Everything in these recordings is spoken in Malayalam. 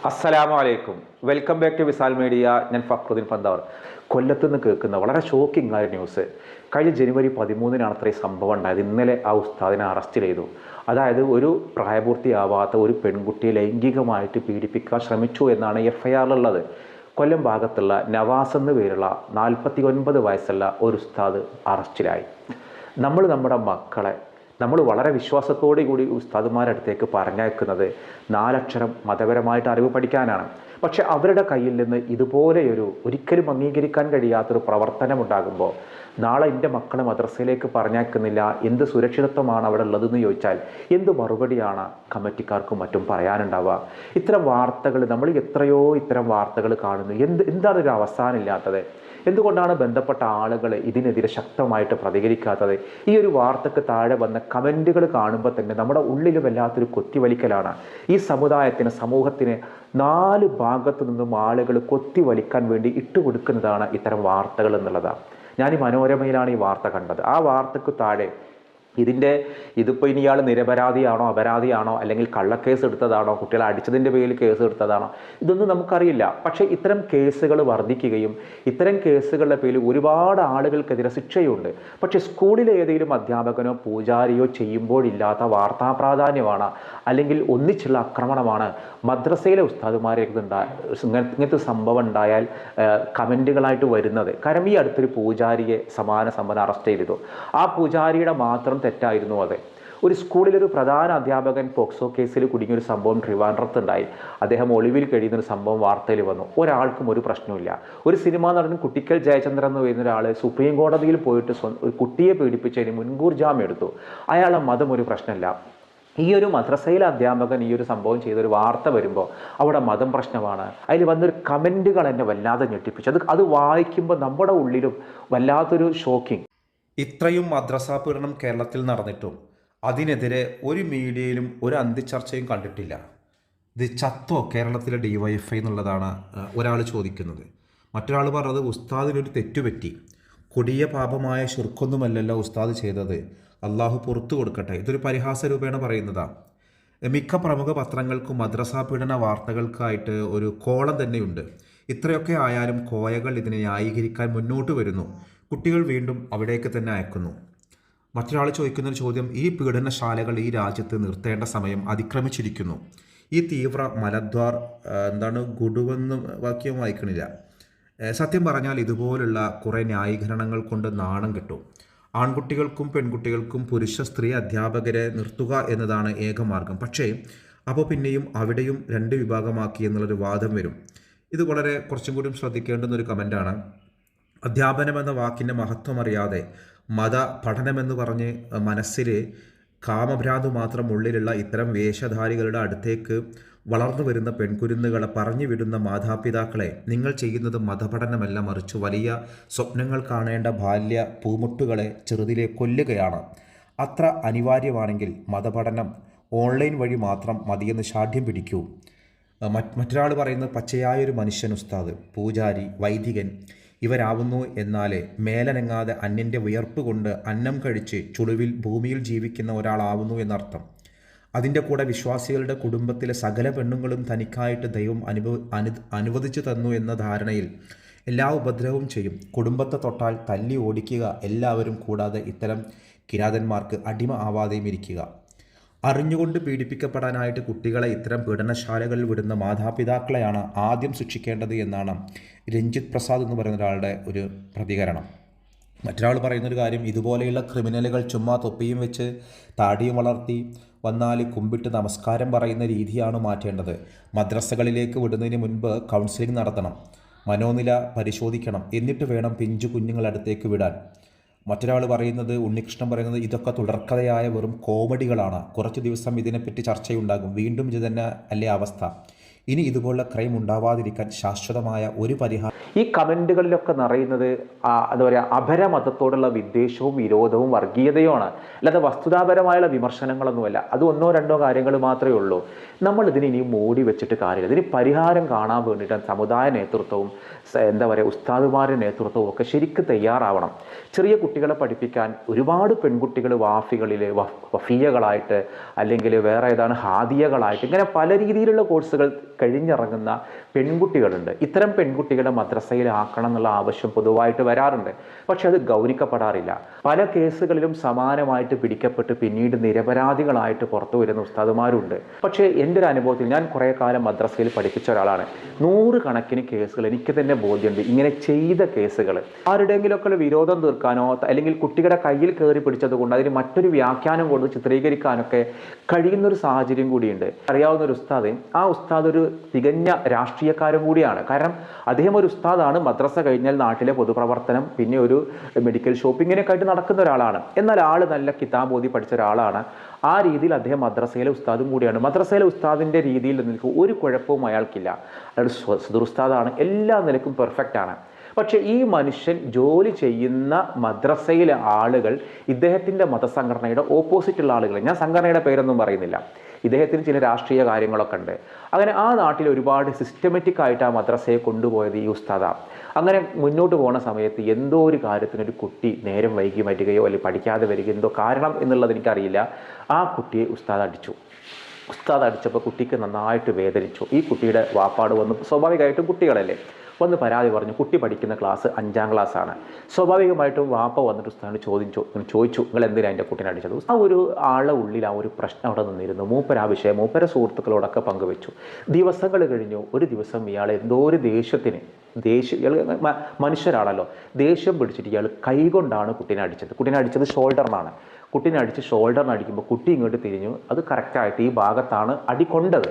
അസ്സലാമു അലൈക്കും. Welcome back to Visal media. ഞാൻ ഫക്രുദ്ദീൻ പന്താവർ. കൊല്ലത്ത് നിന്ന് കേൾക്കുന്ന വളരെ ഷോക്കിംഗ് ആയ ന്യൂസ്. കഴിഞ്ഞ ജനുവരി 13-നാണ് അത്രയും സംഭവം ഉണ്ടായത്. ഇന്നലെ ആ ഉസ്താദിനെ അറസ്റ്റ് ചെയ്തു. അതായത് ഒരു പ്രായപൂർത്തിയാവാത്ത ഒരു പെൺകുട്ടിയെ ലൈംഗികമായിട്ട് പീഡിപ്പിക്കാൻ ശ്രമിച്ചു എന്നാണ് FIR-ലുള്ളത്. കൊല്ലം ഭാഗത്തുള്ള നവാസ് എന്ന പേരുള്ള 49 വയസ്സുള്ള ഒരു ഉസ്താദ് അറസ്റ്റിലായി. നമ്മുടെ മക്കളെ നമ്മൾ വളരെ വിശ്വാസത്തോടു കൂടി ഉസ്താദുമാരുടെ അടുത്തേക്ക് പറഞ്ഞയക്കുന്നത് 4 അക്ഷരം മതപരമായിട്ട് അറിവ് പഠിക്കാനാണ്. പക്ഷെ അവരുടെ കയ്യിൽ നിന്ന് ഇതുപോലെയൊരു ഒരിക്കലും അംഗീകരിക്കാൻ കഴിയാത്തൊരു പ്രവർത്തനം ഉണ്ടാകുമ്പോൾ നാളെ എൻ്റെ മക്കളെ മദ്രസയിലേക്ക് പറഞ്ഞയക്കുന്നില്ല, എന്ത് സുരക്ഷിതത്വമാണ് അവിടെ ഉള്ളതെന്ന് ചോദിച്ചാൽ എന്ത് മറുപടിയാണ് കമ്മിറ്റിക്കാർക്കും മറ്റും പറയാനുണ്ടാവുക? ഇത്തരം വാർത്തകൾ നമ്മൾ എത്രയോ ഇത്തരം വാർത്തകൾ കാണുന്നു. എന്താണ് ഒരു അവസാനമില്ലാത്തത്? എന്തുകൊണ്ടാണ് ബന്ധപ്പെട്ട ആളുകൾ ഇതിനെതിരെ ശക്തമായിട്ട് പ്രതികരിക്കാത്തത്? ഈ ഒരു വാർത്തക്ക് താഴെ വന്ന കമൻറ്റുകൾ കാണുമ്പോൾ തന്നെ നമ്മുടെ ഉള്ളിൽ വല്ലാത്തൊരു കൊത്തിവലിക്കലാണ്. ഈ സമൂഹത്തിന് 4 ഭാഗത്തു നിന്നും ആളുകൾ കൊത്തിവലിക്കാൻ വേണ്ടി ഇട്ടുകൊടുക്കുന്നതാണ് ഇത്തരം വാർത്തകൾ എന്നുള്ളതാണ്. ഞാൻ ഈ മനോരമയിലാണ് ഈ വാർത്ത കണ്ടത്. ആ വാർത്തക്ക് താഴെ ഇതിപ്പോൾ ഇനി ഇയാൾ നിരപരാധിയാണോ അപരാധിയാണോ അല്ലെങ്കിൽ കള്ളക്കേസ് എടുത്തതാണോ കുട്ടികളെ അടിച്ചതിൻ്റെ പേരിൽ കേസ് എടുത്തതാണോ ഇതൊന്നും നമുക്കറിയില്ല. പക്ഷേ ഇത്തരം കേസുകൾ വർദ്ധിക്കുകയും ഇത്തരം കേസുകളുടെ പേരിൽ ഒരുപാട് ആളുകൾക്കെതിരെ ശിക്ഷയുണ്ട്. പക്ഷേ സ്കൂളിലെ ഏതെങ്കിലും അധ്യാപകനോ പൂജാരിയോ ചെയ്യുമ്പോഴില്ലാത്ത വാർത്താ പ്രാധാന്യമാണ് അല്ലെങ്കിൽ ഒന്നിച്ചുള്ള ആക്രമണമാണ് മദ്രസയിലെ ഉസ്താദുമാരെ ഇങ്ങനത്തെ സംഭവം ഉണ്ടായാൽ കമൻറ്റുകളായിട്ട് വരുന്നത്. കാരണം ഈ അടുത്തൊരു പൂജാരിയെ സമാന സംഭവം അറസ്റ്റ് ചെയ്തു. ആ പൂജാരിയുടെ മാത്രം തെറ്റായിരുന്നു അത്. ഒരു സ്കൂളിലൊരു പ്രധാന അധ്യാപകൻ പോക്സോ കേസിൽ കുടുങ്ങിയൊരു സംഭവം ട്രിവാൻഡ്രത്തുണ്ടായി. അദ്ദേഹം ഒളിവിൽ കഴിയുന്നൊരു സംഭവം വാർത്തയിൽ വന്നു. ഒരാൾക്കും ഒരു പ്രശ്നമില്ല. ഒരു സിനിമാ നടൻ കുട്ടിക്കൽ ജയചന്ദ്രൻ എന്ന് പറയുന്ന ഒരാൾ സുപ്രീം കോടതിയിൽ പോയിട്ട് ഒരു കുട്ടിയെ പീഡിപ്പിച്ചതിന് മുൻകൂർ ജാമ്യം എടുത്തു. അയാളുടെ മതം ഒരു പ്രശ്നമില്ല. ഈ ഒരു മദ്രസയിലെ അധ്യാപകൻ ഈ ഒരു സംഭവം ചെയ്തൊരു വാർത്ത വരുമ്പോൾ അവിടെ മതം പ്രശ്നമാണ്. അതിൽ വന്നൊരു കമൻറ്റുകൾ എന്നെ വല്ലാതെ ഞെട്ടിപ്പിച്ചു. അത് വായിക്കുമ്പോൾ നമ്മുടെ ഉള്ളിലും വല്ലാത്തൊരു ഷോക്കിംഗ്. ഇത്രയും മദ്രസാ പീഡനം കേരളത്തിൽ നടന്നിട്ടും അതിനെതിരെ ഒരു മീഡിയയിലും ഒരു അന്തിച്ചർച്ചയും കണ്ടിട്ടില്ല. ഇത് ചത്തോ കേരളത്തിലെ DYFI എന്നുള്ളതാണ് ഒരാൾ ചോദിക്കുന്നത്. മറ്റൊരാൾ പറഞ്ഞത് ഉസ്താദിനൊരു തെറ്റുപറ്റി, കൊടിയ പാപമായ ശിർക്കൊന്നുമല്ലല്ലോ ഉസ്താദ് ചെയ്തത്, അള്ളാഹു പുറത്തു കൊടുക്കട്ടെ. ഇതൊരു പരിഹാസ രൂപേണ പറയുന്നതാണ്. മിക്ക പ്രമുഖ പത്രങ്ങൾക്കും മദ്രസാ പീഡന വാർത്തകൾക്കായിട്ട് ഒരു കോളം തന്നെയുണ്ട്. ഇത്രയൊക്കെ ആയാലും കോയകൾ ഇതിനെ ന്യായീകരിക്കാൻ മുന്നോട്ട് വരുന്നു. കുട്ടികൾ വീണ്ടും അവിടേക്ക് തന്നെ അയക്കുന്നു. മറ്റൊരാൾ ചോദിക്കുന്നൊരു ചോദ്യം, ഈ പീഡനശാലകൾ ഈ രാജ്യത്ത് നിർത്തേണ്ട സമയം അതിക്രമിച്ചിരിക്കുന്നു. ഈ തീവ്ര മലദ്വാർ ഗുഡുവെന്ന് വാക്യം വായിക്കണില്ല. സത്യം പറഞ്ഞാൽ ഇതുപോലുള്ള കുറേ ന്യായീകരണങ്ങൾ കൊണ്ട് നാണം കിട്ടും. ആൺകുട്ടികൾക്കും പെൺകുട്ടികൾക്കും പുരുഷ സ്ത്രീ അധ്യാപകരെ നിർത്തുക എന്നതാണ് ഏകമാർഗം. പക്ഷേ അപ്പോൾ പിന്നെയും അവിടെയും 2 വിഭാഗമാക്കി എന്നുള്ളൊരു വാദം വരും. ഇത് വളരെ കുറച്ചും കൂടി ശ്രദ്ധിക്കേണ്ടുന്ന ഒരു കമൻ്റാണ്. അധ്യാപനം എന്ന വാക്കിൻ്റെ മഹത്വം അറിയാതെ മത പഠനമെന്ന് പറഞ്ഞ് മനസ്സിൽ കാമഭ്രാന്ത് മാത്രം ഉള്ളിലുള്ള ഇത്തരം വേഷധാരികളുടെ അടുത്തേക്ക് വളർന്നു വരുന്ന പെൺകുരുന്നുകളെ പറഞ്ഞു വിടുന്ന മാതാപിതാക്കളെ, നിങ്ങൾ ചെയ്യുന്നത് മതപഠനമല്ല, മറിച്ച് വലിയ സ്വപ്നങ്ങൾ കാണേണ്ട ബാല്യ പൂമുട്ടുകളെ ചെറുതിലെ കൊല്ലുകയാണ്. അത്ര അനിവാര്യമാണെങ്കിൽ മതപഠനം ഓൺലൈൻ വഴി മാത്രം മതിയെന്ന് ശാഠ്യം പിടിക്കൂ. മറ്റൊരാൾ പറയുന്നത് പച്ചയായൊരു മനുഷ്യൻ ഉസ്താദ്, പൂജാരി, വൈദികൻ ഇവരാവുന്നു. എന്നാലേ മേലനങ്ങാതെ അന്യൻ്റെ വിയർപ്പ് കൊണ്ട് അന്നം കഴിച്ച് ചുളിവിൽ ഭൂമിയിൽ ജീവിക്കുന്ന ഒരാളാവുന്നു എന്നർത്ഥം. അതിൻ്റെ കൂടെ വിശ്വാസികളുടെ കുടുംബത്തിലെ സകല പെണ്ണുങ്ങളും തനിക്കായിട്ട് ദൈവം അനുവദിച്ചു തന്നു എന്ന ധാരണയിൽ എല്ലാ ഉപദ്രവവും ചെയ്യും. കുടുംബത്തെ തൊട്ടാൽ തല്ലി ഓടിക്കുക, എല്ലാവരും കൂടാതെ ഇത്തരം കിരാതന്മാർക്ക് അടിമ ആവാതെയും ഇരിക്കുക. അറിഞ്ഞുകൊണ്ട് പീഡിപ്പിക്കപ്പെടാനായിട്ട് കുട്ടികളെ ഇത്തരം പീഡനശാലകളിൽ വിടുന്ന മാതാപിതാക്കളെയാണ് ആദ്യം ശിക്ഷിക്കേണ്ടത് എന്നാണ് രഞ്ജിത്ത് പ്രസാദ് എന്ന് പറയുന്ന ഒരാളുടെ ഒരു പ്രതികരണം. മറ്റൊരാൾ പറയുന്നൊരു കാര്യം, ഇതുപോലെയുള്ള ക്രിമിനലുകൾ ചുമ്മാ തൊപ്പിയും വെച്ച് താടിയും വളർത്തി വന്നാൽ കുമ്പിട്ട് നമസ്കാരം പറയുന്ന രീതിയാണ് മാറ്റേണ്ടത്. മദ്രസകളിലേക്ക് വിടുന്നതിന് മുൻപ് കൗൺസിലിംഗ് നടത്തണം, മനോനില പരിശോധിക്കണം, എന്നിട്ട് വേണം പിഞ്ചു കുഞ്ഞുങ്ങളടുത്തേക്ക് വിടാൻ. മറ്റൊരാൾ പറയുന്നത്, ഉണ്ണികൃഷ്ണൻ പറയുന്നത്, ഇതൊക്കെ തുടർക്കഥയായ വെറും കോമഡികളാണ്. കുറച്ച് ദിവസം ഇതിനെപ്പറ്റി ചർച്ചയുണ്ടാകും, വീണ്ടും ഇത് തന്നെ അല്ലേ അവസ്ഥ. ഇനി ഇതുപോലുള്ള ക്രൈം ഉണ്ടാവാതിരിക്കാൻ ശാശ്വതമായ ഒരു പരിഹാരം. ഈ കമൻറ്റുകളിലൊക്കെ നിറയുന്നത് എന്താ പറയുക, അപരമതത്തോടുള്ള വിദ്വേഷവും വിരോധവും വർഗീയതയുമാണ്. അല്ലാതെ വസ്തുതാപരമായുള്ള വിമർശനങ്ങളൊന്നുമല്ല. അത് 1-2 കാര്യങ്ങൾ മാത്രമേ ഉള്ളൂ. നമ്മൾ ഇതിന് ഇനി മൂടി വെച്ചിട്ട് കാര്യമില്ല. ഇതിന് പരിഹാരം കാണാൻ വേണ്ടിയിട്ട് സമുദായ നേതൃത്വവും എന്താ പറയുക ഉസ്താദുമാരുടെ നേതൃത്വവും ഒക്കെ ശരിക്കും തയ്യാറാവണം. ചെറിയ കുട്ടികളെ പഠിപ്പിക്കാൻ ഒരുപാട് പെൺകുട്ടികൾ വഫിയകളായിട്ട് അല്ലെങ്കിൽ വേറെ ഏതാണ് ഹാദിയകളായിട്ട് ഇങ്ങനെ പല രീതിയിലുള്ള കോഴ്സുകൾ കഴിഞ്ഞിറങ്ങുന്ന പെൺകുട്ടികളുണ്ട്. ഇത്തരം പെൺകുട്ടികളെ മദ്രസയിലാക്കണം എന്നുള്ള ആവശ്യം പൊതുവായിട്ട് വരാറുണ്ട്. പക്ഷെ അത് ഗൗനിക്കപ്പെടാറില്ല. പല കേസുകളിലും സമാനമായിട്ട് പിടിക്കപ്പെട്ട് പിന്നീട് നിരപരാധികളായിട്ട് പുറത്തു വരുന്ന ഉസ്താദുമാരുണ്ട്. പക്ഷേ എൻ്റെ ഒരു അനുഭവത്തിൽ, ഞാൻ കുറേ കാലം മദ്രസയിൽ പഠിപ്പിച്ച ഒരാളാണ്. 100 കണക്കിന് കേസുകൾ എനിക്ക് തന്നെ ബോധ്യമുണ്ട്. ഇങ്ങനെ ചെയ്ത കേസുകൾ ആരുടെയെങ്കിലുമൊക്കെ വിരോധം തീർക്കാനോ അല്ലെങ്കിൽ കുട്ടികളുടെ കയ്യിൽ കയറി പിടിച്ചത് കൊണ്ട് അതിന് മറ്റൊരു വ്യാഖ്യാനം കൊണ്ട് ചിത്രീകരിക്കാനൊക്കെ കഴിയുന്നൊരു സാഹചര്യം കൂടിയുണ്ട്. അറിയാവുന്ന ഒരു ഉസ്താദ്, ആ ഉസ്താദ് ഒരു തികഞ്ഞ രാഷ്ട്രീയക്കാരൻ കൂടിയാണ്. കാരണം അദ്ദേഹം ഒരു ഉസ്താദാണ്. മദ്രസ കഴിഞ്ഞാൽ നാട്ടിലെ പൊതുപ്രവർത്തനം, പിന്നെ ഒരു മെഡിക്കൽ ഷോപ്പ്, ഇങ്ങനെയൊക്കെ ആയിട്ട് നടക്കുന്ന ഒരാളാണ്. എന്നാൽ ആൾ നല്ല കിതാബ് ഓതി പഠിച്ച ഒരാളാണ്. ആ രീതിയിൽ അദ്ദേഹം മദ്രസയിലെ ഉസ്താദും കൂടിയാണ്. മദ്രസയിലെ ഉസ്താദിൻ്റെ രീതിയിൽ നിൽക്കും ഒരു കുഴപ്പവും അയാൾക്കില്ല. അയാൾ സദർ ഉസ്താദാണ്, എല്ലാ നിലക്കും പെർഫെക്റ്റ് ആണ്. പക്ഷെ ഈ മനുഷ്യൻ ജോലി ചെയ്യുന്ന മദ്രസയിലെ ആളുകൾ ഇദ്ദേഹത്തിൻ്റെ മതസംഘടനയുടെ ഓപ്പോസിറ്റുള്ള ആളുകൾ, ഞാൻ സംഘടനയുടെ പേരൊന്നും പറയുന്നില്ല, ഇദ്ദേഹത്തിന് ചില രാഷ്ട്രീയ കാര്യങ്ങളൊക്കെ ഉണ്ട്. അങ്ങനെ ആ നാട്ടിൽ ഒരുപാട് സിസ്റ്റമാറ്റിക് ആയിട്ട് ആ മദ്രസയെ കൊണ്ടുപോയത് ഈ ഉസ്താദാണ്. അങ്ങനെ മുന്നോട്ട് പോകുന്ന സമയത്ത് എന്തോ ഒരു കാര്യത്തിനൊരു കുട്ടി നേരം വൈകി വരികയോ അല്ലെങ്കിൽ പഠിക്കാതെ വരികയോ എന്തോ കാരണം എന്നുള്ളത് എനിക്കറിയില്ല. ആ കുട്ടിയെ ഉസ്താദ് അടിച്ചു. ഉസ്താദ് അടിച്ചപ്പോൾ കുട്ടിക്ക് നന്നായിട്ട് വേദനിച്ചു. ഈ കുട്ടിയുടെ വാപ്പാട് വന്ന്, സ്വാഭാവികമായിട്ടും കുട്ടികളല്ലേ, വന്ന് പരാതി പറഞ്ഞു. കുട്ടി പഠിക്കുന്ന ക്ലാസ് 5ാം ക്ലാസ്സാണ്. സ്വാഭാവികമായിട്ടും വാപ്പ വന്നിട്ട് ഉസ്താദിന് ചോദിച്ചു നിങ്ങൾ എന്തിനാണ് എൻ്റെ കുട്ടീനെ അടിച്ചത്? ആ ഒരു ആളെ ഉള്ളിൽ ആ ഒരു പ്രശ്നം അവിടെ നിന്നിരുന്നു. മൂപ്പർ ആ വിഷയം മൂപ്പര സുഹൃത്തുക്കളോടൊക്കെ പങ്കുവെച്ചു. ദിവസങ്ങൾ കഴിഞ്ഞു. ഒരു ദിവസം ഇയാൾ എന്തോ ഒരു ഇയാൾ മനുഷ്യരാണല്ലോ, ദേഷ്യം പിടിച്ചിട്ട് ഇയാൾ കൈകൊണ്ടാണ് കുട്ടീനെ അടിച്ചത്. കുട്ടീനെ അടിച്ചത് ഷോൾഡറിനാണ്. കുട്ടീനെ അടിച്ച് ഷോൾഡറിന് അടിക്കുമ്പോൾ കുട്ടി ഇങ്ങോട്ട് തിരിഞ്ഞു. അത് കറക്റ്റായിട്ട് ഈ ഭാഗത്താണ് അടി കൊണ്ടത്.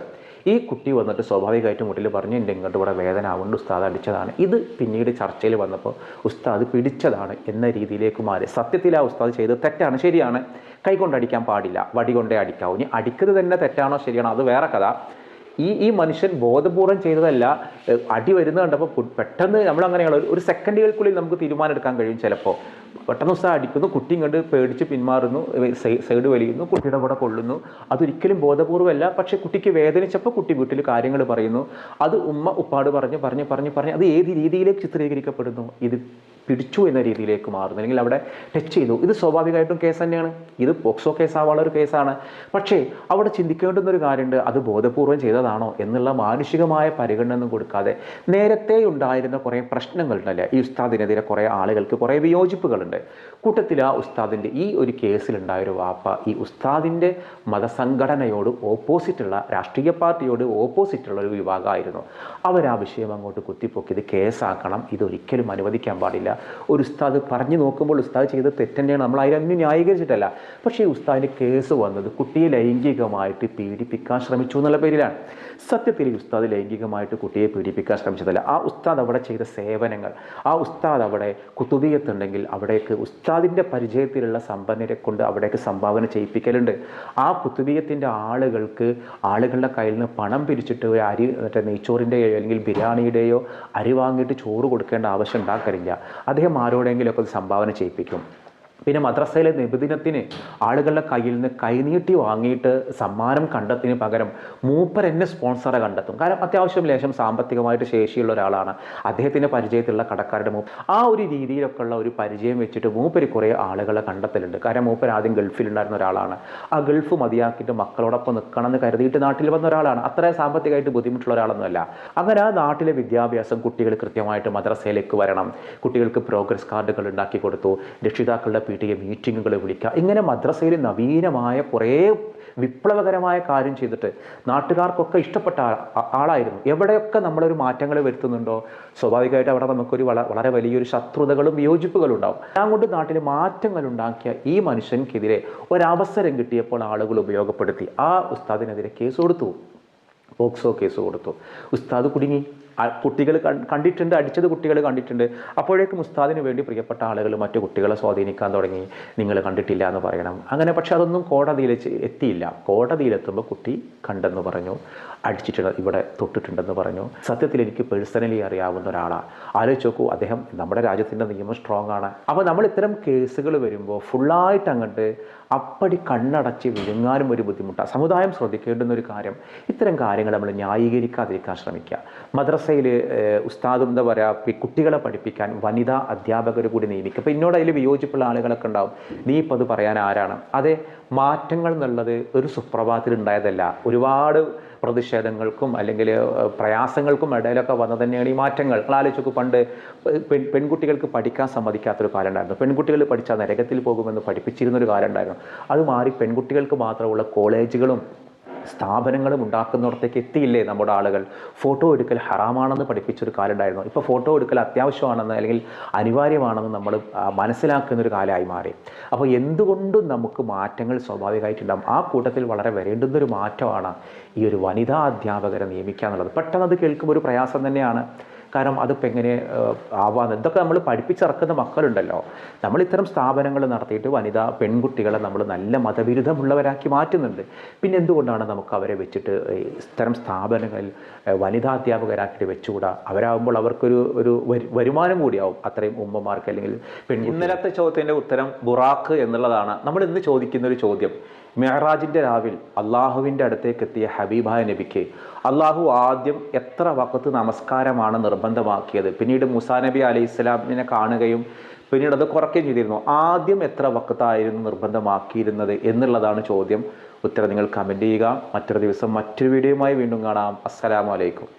ഈ കുട്ടി വന്നിട്ട് സ്വാഭാവികമായിട്ടും മുട്ടിൽ പറഞ്ഞു എൻ്റെ ഇങ്ങോട്ട് ഇവിടെ വേദന ആവുന്നുണ്ട്, ഉസ്താദ് അടിച്ചതാണ്. ഇത് പിന്നീട് ചർച്ചയിൽ വന്നപ്പോൾ ഉസ്താദ് പിടിച്ചതാണ് എന്ന രീതിയിലേക്ക് മാറി. സത്യത്തിൽ ആ ഉസ്താദ് ചെയ്തത് തെറ്റാണ്, ശരിയാണ്. കൈകൊണ്ടടിക്കാൻ പാടില്ല, വടി കൊണ്ടേ അടിക്കാവൂ. ഇനി അടിക്കുന്നത് തന്നെ തെറ്റാണോ ശരിയാണോ അത് വേറെ കഥ. ഈ മനുഷ്യൻ ബോധപൂർവം ചെയ്തതല്ല. അടി വരുന്നത് കണ്ടപ്പോൾ പെട്ടെന്ന് നമ്മളങ്ങനെയുള്ള ഒരു സെക്കൻഡുകൾക്കുള്ളിൽ നമുക്ക് തീരുമാനം എടുക്കാൻ കഴിയും. ചിലപ്പോൾ പെട്ടെന്ന് ഉസ്താദ് അടിക്കുന്നു, കുട്ടി ഇങ്ങോട്ട് പേടിച്ച് പിന്മാറുന്നു, സൈഡ് വലിയുന്നു, കുട്ടിയുടെ കൂടെ കൊള്ളുന്നു. അതൊരിക്കലും ബോധപൂർവ്വമല്ല. പക്ഷേ കുട്ടിക്ക് വേദനിച്ചപ്പോൾ കുട്ടി വീട്ടിൽ കാര്യങ്ങൾ പറയുന്നു. അത് ഉപ്പാട് പറഞ്ഞ് അത് ഏത് രീതിയിലേക്ക് ചിത്രീകരിക്കപ്പെടുന്നു? ഇത് പിടിച്ചു എന്ന രീതിയിലേക്ക് മാറുന്നു, അല്ലെങ്കിൽ അവിടെ ടച്ച് ചെയ്തു. ഇത് സ്വാഭാവികമായിട്ടും കേസ് തന്നെയാണ്. ഇത് പോക്സോ കേസാവാനുള്ള ഒരു കേസാണ്. പക്ഷേ അവിടെ ചിന്തിക്കേണ്ടുന്നൊരു കാര്യമുണ്ട്, അത് ബോധപൂർവം ചെയ്തതാണോ എന്നുള്ള മാനുഷികമായ പരിഗണന കൊടുക്കാതെ നേരത്തെ ഉണ്ടായിരുന്ന കുറേ പ്രശ്നങ്ങളുണ്ടല്ലേ, ഈ ഉസ്താദിനെതിരെ കുറേ ആളുകൾക്ക് കുറേ വിയോജിപ്പുകളുണ്ട്. കൂട്ടത്തിൽ ആ ഉസ്താദിൻ്റെ ഈ ഒരു കേസിലുണ്ടായൊരു വാപ്പ ഈ ഉസ്താദിൻ്റെ മതസംഘടനയോട് ഓപ്പോസിറ്റുള്ള, രാഷ്ട്രീയ പാർട്ടിയോട് ഓപ്പോസിറ്റുള്ള ഒരു വിഭാഗമായിരുന്നു. ആ വിഷയം അങ്ങോട്ട് കുത്തിപ്പൊക്കി ഇത് കേസാക്കണം, ഇതൊരിക്കലും അനുവദിക്കാൻ പാടില്ല. ഒരു ഉസ്താദ് പറഞ്ഞു നോക്കുമ്പോൾ ഉസ്താദ് ചെയ്ത് തെറ്റന്നെയാണ്, നമ്മൾ അതിനൊന്നും ന്യായീകരിച്ചിട്ടല്ല. പക്ഷേ ഈ ഉസ്താദിൻ്റെ കേസ് വന്നത് കുട്ടിയെ ലൈംഗികമായിട്ട് പീഡിപ്പിക്കാൻ ശ്രമിച്ചു എന്നുള്ള പേരിലാണ്. സത്യത്തിൽ ഈ ഉസ്താദ് ലൈംഗികമായിട്ട് കുട്ടിയെ പീഡിപ്പിക്കാൻ ശ്രമിച്ചതല്ല. ആ ഉസ്താദ് അവിടെ ചെയ്ത സേവനങ്ങൾ, ആ ഉസ്താദ് അവിടെ കുത്തുബിയത്തുണ്ടെങ്കിൽ അവിടേക്ക് ഉസ്താദിൻ്റെ പരിചയത്തിലുള്ള സമ്പന്നരെ കൊണ്ട് അവിടേക്ക് സംഭാവന ചെയ്യിപ്പിക്കലുണ്ട്. ആ കുത്തുബിയത്തിൻ്റെ ആളുകളുടെ കയ്യിൽ നിന്ന് പണം പിരിച്ചിട്ട് ഒരു അരി, മറ്റേ നെയ്ച്ചോറിൻ്റെയോ അല്ലെങ്കിൽ ബിരിയാണിയുടെയോ അരി വാങ്ങിയിട്ട് ചോറ് കൊടുക്കേണ്ട ആവശ്യം ഉണ്ടാക്കലില്ല. അദ്ദേഹം ആരോടെങ്കിലുമൊക്കെ സംഭാവന ചെയ്യിപ്പിക്കും. പിന്നെ മദ്രസയിലെ നബിദിനത്തിന് ആളുകളുടെ കയ്യിൽ നിന്ന് കൈനീട്ടി വാങ്ങിയിട്ട് സമ്മാനം കണ്ടെത്തിന് പകരം മൂപ്പർ എന്നെ സ്പോൺസറെ കണ്ടെത്തും. കാരണം അത്യാവശ്യം ലേശം സാമ്പത്തികമായിട്ട് ശേഷിയുള്ള ഒരാളാണ്. അദ്ദേഹത്തിൻ്റെ പരിചയത്തിലുള്ള കടക്കാരുടെ ആ ഒരു രീതിയിലൊക്കെ ഉള്ള ഒരു പരിചയം വെച്ചിട്ട് മൂപ്പര് കുറേ ആളുകളെ കണ്ടെത്തലുണ്ട്. കാരണം മൂപ്പർ ആദ്യം ഗൾഫിലുണ്ടായിരുന്ന ഒരാളാണ്. ആ ഗൾഫ് മതിയാക്കിയിട്ട് മക്കളോടൊപ്പം നിൽക്കണം എന്ന് കരുതിയിട്ട് നാട്ടിൽ വന്ന ഒരാളാണ്. അത്ര സാമ്പത്തികമായിട്ട് ബുദ്ധിമുട്ടുള്ള ഒരാളൊന്നുമല്ല. അങ്ങനെ ആ നാട്ടിലെ വിദ്യാഭ്യാസം, കുട്ടികൾ കൃത്യമായിട്ട് മദ്രസയിലേക്ക് വരണം, കുട്ടികൾക്ക് പ്രോഗ്രസ് കാർഡുകൾ ഉണ്ടാക്കി കൊടുത്തു, രക്ഷിതാക്കളുടെ PTA മീറ്റിങ്ങുകൾ വിളിക്കുക, ഇങ്ങനെ മദ്രസയിൽ നവീനമായ കുറേ വിപ്ലവകരമായ കാര്യം ചെയ്തിട്ട് നാട്ടുകാർക്കൊക്കെ ഇഷ്ടപ്പെട്ട ആളായിരുന്നു. എവിടെയൊക്കെ നമ്മളൊരു മാറ്റങ്ങൾ വരുത്തുന്നുണ്ടോ സ്വാഭാവികമായിട്ട് അവിടെ നമുക്കൊരു വളരെ വലിയൊരു ശത്രുതകളും വിയോജിപ്പുകളും ഉണ്ടാവും. അതുകൊണ്ട് നാട്ടിൽ മാറ്റങ്ങൾ ഉണ്ടാക്കിയ ഈ മനുഷ്യൻക്കെതിരെ ഒരവസരം കിട്ടിയപ്പോൾ ആളുകൾ ഉപയോഗപ്പെടുത്തി ആ ഉസ്താദിനെതിരെ കേസ് കൊടുത്തു, പോക്സോ കേസ് കൊടുത്തു. ഉസ്താദ് കുടുങ്ങി. കുട്ടികൾ കണ്ടിട്ടുണ്ട്, അടിച്ചത് കുട്ടികൾ കണ്ടിട്ടുണ്ട്. അപ്പോഴേക്കും ഉസ്താദിന് വേണ്ടി പ്രിയപ്പെട്ട ആളുകൾ മറ്റു കുട്ടികളെ സ്വാധീനിക്കാൻ തുടങ്ങി, നിങ്ങൾ കണ്ടിട്ടില്ല എന്ന് പറയണം. അങ്ങനെ പക്ഷെ അതൊന്നും കോടതിയിൽ എത്തിയില്ല. കോടതിയിലെത്തുമ്പോൾ കുട്ടി കണ്ടെന്ന് പറഞ്ഞു, അടിച്ചിട്ടുണ്ട്, ഇവിടെ തൊട്ടിട്ടുണ്ടെന്ന് പറഞ്ഞു. സത്യത്തിൽ എനിക്ക് പേഴ്സണലി അറിയാവുന്ന ഒരാളാണ്. ആലോചിച്ച് നോക്കൂ, അദ്ദേഹം നമ്മുടെ രാജ്യത്തിൻ്റെ നിയമം സ്ട്രോങ് ആണ്. അപ്പോൾ നമ്മൾ ഇത്തരം കേസുകൾ വരുമ്പോൾ ഫുള്ളായിട്ട് അങ്ങോട്ട് അപ്പടി കണ്ണടച്ച് വിഴുങ്ങാനും ഒരു ബുദ്ധിമുട്ടാണ്. സമുദായം ശ്രദ്ധിക്കേണ്ടുന്ന ഒരു കാര്യം, ഇത്തരം കാര്യങ്ങൾ നമ്മൾ ന്യായീകരിക്കാതിരിക്കാൻ ശ്രമിക്കുക. മദ്രസയിൽ ഉസ്താദും എന്താ പറയുക, കുട്ടികളെ പഠിപ്പിക്കാൻ വനിതാ അധ്യാപകർ കൂടി നിയമിക്കുക. അപ്പോൾ എന്നോട് അതിൽ വിയോജിപ്പുള്ള ആളുകളൊക്കെ ഉണ്ടാവും. നീ ഇപ്പോൾ അത് പറയാൻ ആരാണ്? അതെ, മാറ്റങ്ങൾ എന്നുള്ളത് ഒരു സുപ്രഭാതത്തിൽ ഉണ്ടായതല്ല. ഒരുപാട് പ്രതിഷേധങ്ങൾക്കും അല്ലെങ്കിൽ പ്രയാസങ്ങൾക്കും ഇടയിലൊക്കെ വന്നു തന്നെയാണ് ഈ മാറ്റങ്ങൾ. ആലോചിച്ചൊക്കെ പണ്ട് പെൺകുട്ടികൾക്ക് പഠിക്കാൻ സമ്മതിക്കാത്തൊരു കാലം ഉണ്ടായിരുന്നു. പെൺകുട്ടികൾ പഠിച്ചാൽ നരകത്തിൽ പോകുമെന്ന് പഠിപ്പിച്ചിരുന്നൊരു കാലം ഉണ്ടായിരുന്നു. അത് മാറി പെൺകുട്ടികൾക്ക് മാത്രമുള്ള കോളേജുകളും സ്ഥാപനങ്ങളും ഉണ്ടാക്കുന്നിടത്തേക്ക് എത്തിയില്ലേ നമ്മുടെ ആളുകൾ? ഫോട്ടോ എടുക്കൽ ഹറാമാണെന്ന് പഠിപ്പിച്ചൊരു കാലം ഉണ്ടായിരുന്നു. ഇപ്പോൾ ഫോട്ടോ എടുക്കൽ അത്യാവശ്യമാണെന്ന് അല്ലെങ്കിൽ അനിവാര്യമാണെന്ന് നമ്മൾ മനസ്സിലാക്കുന്നൊരു കാലമായി മാറി. അപ്പോൾ എന്തുകൊണ്ടും നമുക്ക് മാറ്റങ്ങൾ സ്വാഭാവികമായിട്ടുണ്ടാകും. ആ കൂട്ടത്തിൽ വളരെ വരേണ്ടുന്നൊരു മാറ്റമാണ് ഈ ഒരു വനിതാ അധ്യാപകരെ നിയമിക്കുക എന്നുള്ളത്. പെട്ടെന്ന് അത് കേൾക്കുമ്പോൾ ഒരു പ്രയാസം തന്നെയാണ്. കാരണം അതിപ്പോൾ എങ്ങനെ ആവാന്ന്, ഇതൊക്കെ നമ്മൾ പഠിപ്പിച്ചിറക്കുന്ന മക്കളുണ്ടല്ലോ. നമ്മൾ ഇത്തരം സ്ഥാപനങ്ങൾ നടത്തിയിട്ട് പെൺകുട്ടികളെ നമ്മൾ നല്ല മതവിരുദ്ധമുള്ളവരാക്കി മാറ്റുന്നുണ്ട്. പിന്നെ എന്തുകൊണ്ടാണ് നമുക്ക് അവരെ വെച്ചിട്ട് ഇത്തരം സ്ഥാപനങ്ങളിൽ വനിതാ അധ്യാപകരാക്കിയിട്ട് വെച്ചുകൂടാ? അവരാകുമ്പോൾ അവർക്കൊരു വരുമാനം കൂടിയാവും അത്രയും ഉമ്മമാർക്ക് അല്ലെങ്കിൽ ഇന്നലത്തെ ചോദ്യത്തിൻ്റെ ഉത്തരം ബുറാഖ് എന്നുള്ളതാണ്. നമ്മൾ ഇന്ന് ചോദിക്കുന്ന ഒരു ചോദ്യം, മെഹറാജിൻ്റെ രാവിൽ അള്ളാഹുവിൻ്റെ അടുത്തേക്ക് എത്തിയ ഹബീബായ നബിക്ക് അള്ളാഹു ആദ്യം എത്ര വഖത്ത് നമസ്കാരമാണ് നിർബന്ധമാക്കിയത്? പിന്നീട് മൂസാ നബി അലൈഹി ഇസ്ലാമിനെ കാണുകയും പിന്നീട് അത് കുറയ്ക്കുകയും ചെയ്തിരുന്നു. ആദ്യം എത്ര വഖത്തായിരുന്നു നിർബന്ധമാക്കിയിരുന്നത് എന്നുള്ളതാണ് ചോദ്യം. ഉത്തരം നിങ്ങൾ കമൻറ്റ് ചെയ്യുക. മറ്റൊരു ദിവസം മറ്റൊരു വീഡിയോയുമായി വീണ്ടും കാണാം. അസ്സലാമു അലൈക്കും.